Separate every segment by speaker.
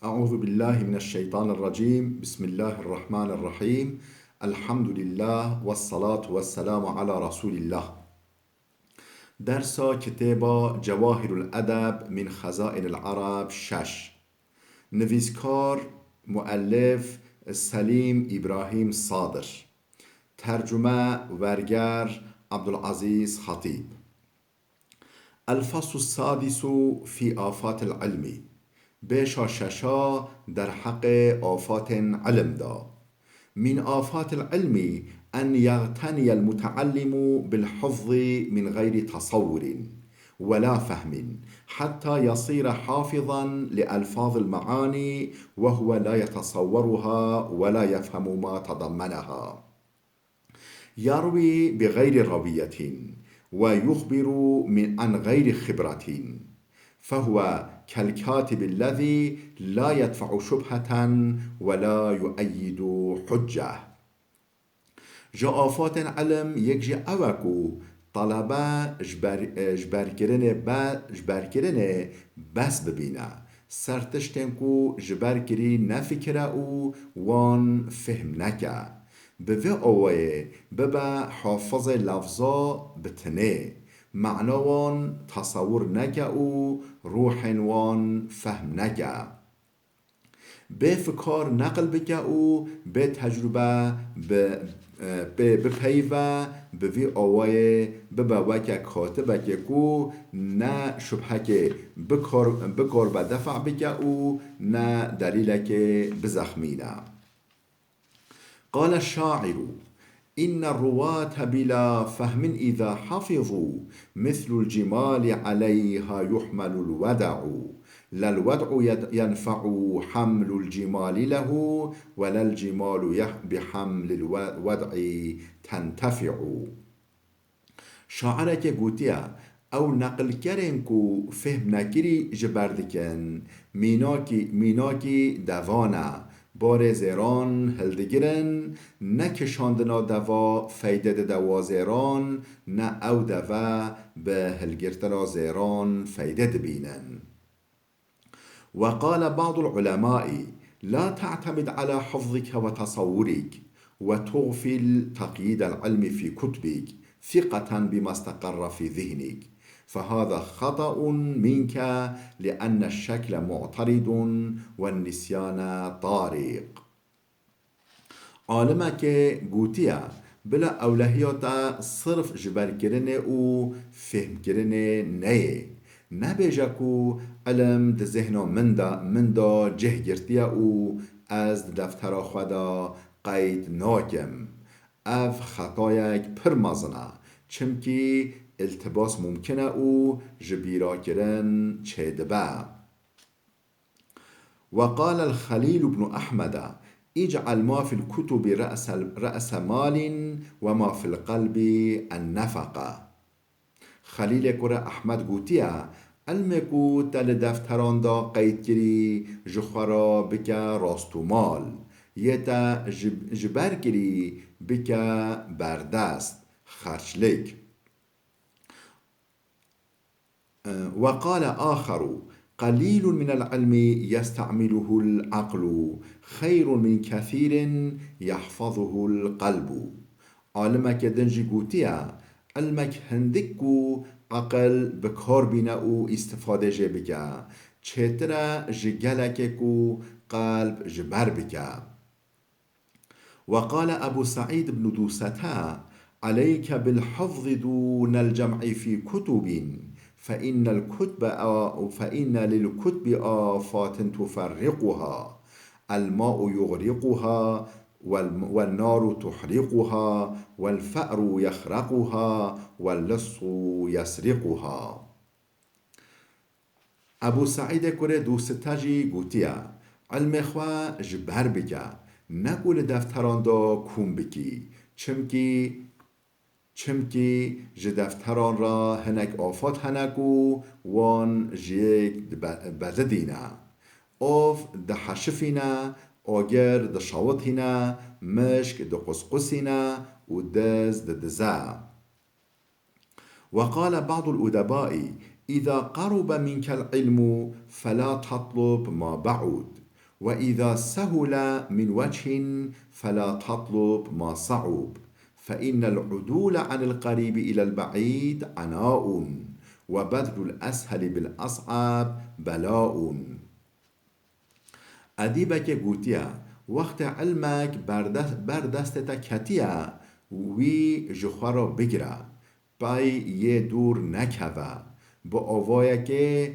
Speaker 1: أعوذ بالله من الشيطان الرجيم. بسم الله الرحمن الرحيم. الحمد لله والصلاة والسلام على رسول الله. درس كتاب جواهر الأدب من خزائن العرب 6. نویسکار مؤلف سلیم ابراهیم صادر. ترجمه ورگر عبدالعزیز خطیب. الفصل السادس في آفات العلم. بشا ششا در حق آفات علم دا. من آفات العلم أن يغتني المتعلم بالحفظ من غير تصور ولا فهم حتى يصير حافظا لألفاظ المعاني وهو لا يتصورها ولا يفهم ما تضمنها. يروي بغير روية ويخبر عن غير خبرة، فهو كالكاتب الذي لا يدفع شبهة ولا يؤيد حجة. جا آفات علم یک جا اوکو طلبه جبر بس ببینه سرتشتن کو جبر کری نفکره او وان فهم نکه به اوه ببا حافظ لفظا بتنه معناوان تصور نکه او روحوان فهم نکه به فکار نقل بکه او به تجربه به پیوه به وی آوای ببا وکه کاتبه که کو نه شبهه که بکار به دفع بکه او نه دلیل که بزخمینه. قال الشاعر: إن الرواة بلا فهم إذا حفظوا مثل الجمال عليها يحمل الودع، لا الودع ينفع حمل الجمال له ولا الجمال بحمل الودع تنتفع. شاعره که گوتیه او نقل کرن کو فهم نکری جبردکن میناکی دوانه بار زیران هلدگرن نه کشاندنا دوا فیده دوا زیران نه او دوا به هلگرتنا زیران فیده بینن. وقال بعض العلماء: لا تعتمد على حفظك وتصورك وتغفل تقييد العلم في كتبك ثقة بما استقر في ذهنك، فهذا خطأ منك لأن الشكل معترض والنسيان طارق. عالمه که گوتیه بلا اولهیات صرف جبر کرنه او فهم کرنه نه نبیجه کو علم ده ذهنا من دا جه گرتیه او از دفتر خدا قید ناکم اف خطایک پر مزنه چمکی التباس ممکنه او جبیرا کرن چه دبه. وقال الخليل بن أحمد: اجعل ما في الكتب رأس مال وما في القلب النفقه. خلیل کره احمد گوتیه علم کو تل دفتران دا قید کری جخورا بکه راستو مال یه تا جبر کری بکه بردست خرچلک. وقال آخر: قليل من العلم يستعمله العقل خير من كثير يحفظه القلب. عالمه که دنجی گوتیه علمك هندكو عقل بكار بينا او استفاده جه بكا چترا جگلككو قلب جبر بكا. وقال أبو سعيد بن دوستا: عليك بالحفظ دون الجمع في كتب فإن للكتب آفات تفرقها، الماء يغرقها والنار تحرقها والفأر يخرقها واللص يسرقها. ابو سعید کره دوستجی گوتیه علم خواه جبر بکه نگول دفتران دا کون بکی چمکی دفتران را هنک آفات هنکو وان جیک بده دینه اوف ده حشفینه آگر ده شاوطینه مشک ده قسقسینه و دز ده دزه. وقال بعض الأدباء: إذا قرب منك العلم فلا تطلب ما بعد، وإذا سهل من وجه فلا تطلب ما صعب فإن العدول عن القريب إلى البعيد عناء وبذل الأسهل بالأصعب بلاء. ادیبک گوتیه وقت علمک بر دستتا کتیه وی جخوا را بگیره پای یه دور نکوه با آوایه که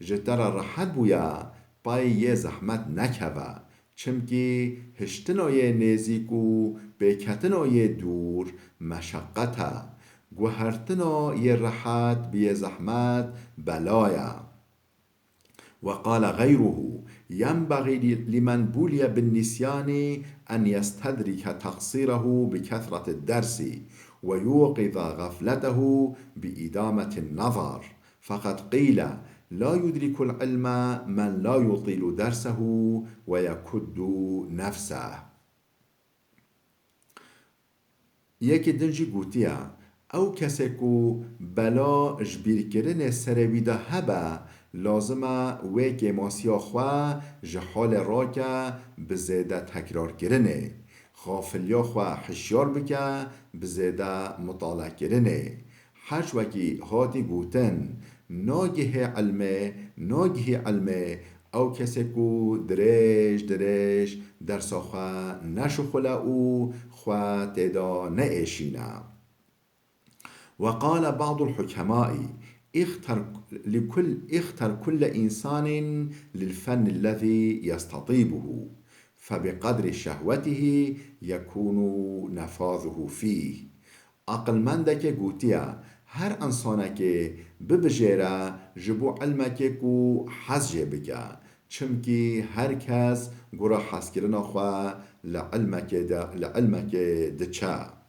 Speaker 1: جتا را راحت بویا پای یه زحمت نکوه چمکی هشتنای نزیک و بکتنای دور مشقته گوهرتنای راحت بی زحمت بلایا. وقال غيره ينبغي لمن بلي بالنسيان أن يستدرك تقصيره بكثرة الدرس ويوقظ غفلته بإدامة النظر فقد قيل لا يدرك العلم من لا يطيل درسه ويكد نفسه. یکی دنجی گوتیه او کسی که بلا جبیر کرن سرویده هبه لازمه وی که ماسیا خواه جحال را که بزیده تکرار کرنه غافلیا خواه حشیار بکه بزیده مطالعه کرنه حج وکی هاتی گوتن ناگه علمه او کسی که درش درسا خواه نشو خلا او خواه تیدا نعیشینه. وقال بعض الحكماء اختر كل إنسان للفن الذي يستطيبه فبقدر شهوته يكون نفاذه فيه. عقل مندك گوتیا هر انسانه که ببجیره جبو علمه کو حز بکه چمکی هر کس گره حز کرنا خواه لعلمه ده چه